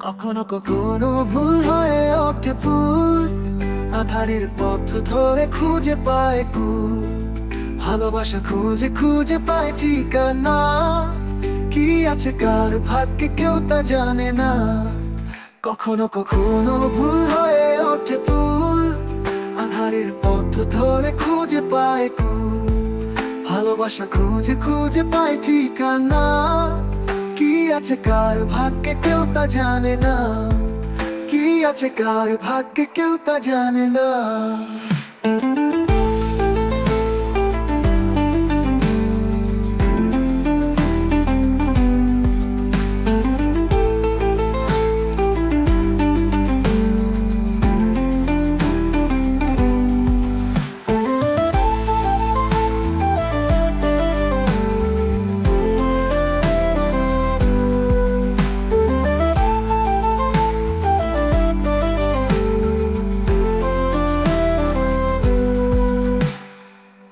কখনো কখনো ভুল হয়ে ওঠে ফুল, আধারের পথ ধরে খুঁজে পায় কুল। ভালোবাসা খুঁজে খুঁজে পায় ঠিকানা, কি আছে কার ভাগ্যে কেউ তা জানে না। কখনো কখনো ভুল হয়ে ওঠে ফুল, আধারের পথ ধরে খুঁজে পায় কুল। ভালোবাসা খুঁজে খুঁজে পায় ঠিকানা, কি আছে কার ভাগ্যে কেউ তা জানে না। কি আছে কার ভাগ্যে কেউ তা জানে না।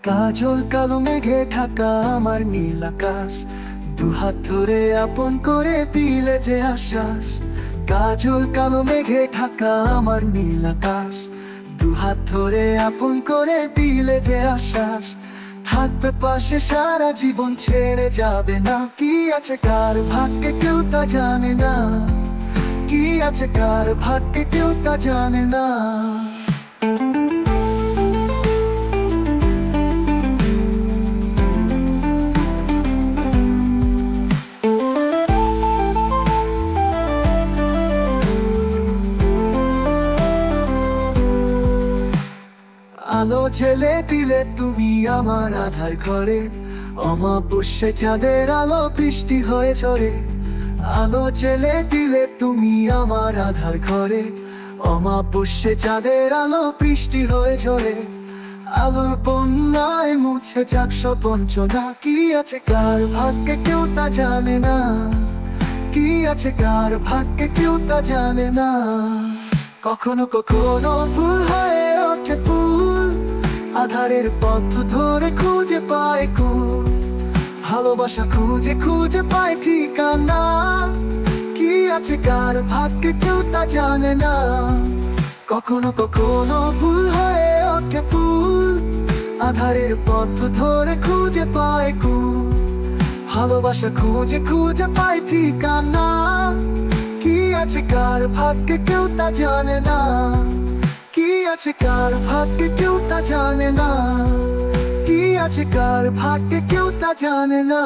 কাজল কালো মেঘে ঢাকা আমার নীল আকাশ, দুহাত ধরে আপন করে দিলে যে আশ্বাস। কাজল কালো মেঘে ঢাকা আমার নীল আকাশ, দুহাত ধরে আপন করে দিলে যে আশ্বাস। থাকবে পাশে সারা জীবন, ছেড়ে যাবে না। কি আছে কার ভাগ্যে কেউ তা জানে না। কি আছে কার ভাগ্যে কেউ তা জানে না। আলো ছেলে দিলে তুমি আমার আধার ঘরে, অমাবস্যা চাঁদের আলো বৃষ্টি হয়ে ঝরে। আলো ছেলে দিলে তুমি আমার আধার ঘরে, অমাবস্যা চাঁদের আলো বৃষ্টি হয়ে ঝরে। আলোর বন্যায় মুছে যাক সব বঞ্চনা, কি আছে কার ভাগ্যে কেউ তা জানে না। কি আছে কার ভাগ্যে কেউ তা জানে না। কখনো কখনো ভুল হয়ে ওঠে ফুল, আধারের পথ ধরে খুঁজে পায় কুল। ভালোবাসা খুঁজে খুঁজে পায় ঠিকানা, কি আছে কার ভাগ্যে কেউ তা জানে না। কখনো কখনো ভুল হয়ে ওঠে ফুল, আধারের পথ ধরে খুঁজে পায় কুল। ভালোবাসা খুঁজে খুঁজে পায় ঠিকানা, কি আছে কার ভাগ্যে কেউ তা জানে না। কি আছে কার ভাগ্যে কেউ তা জানে না। কি আছে কার ভাগ্যে কেউ তা জানে না।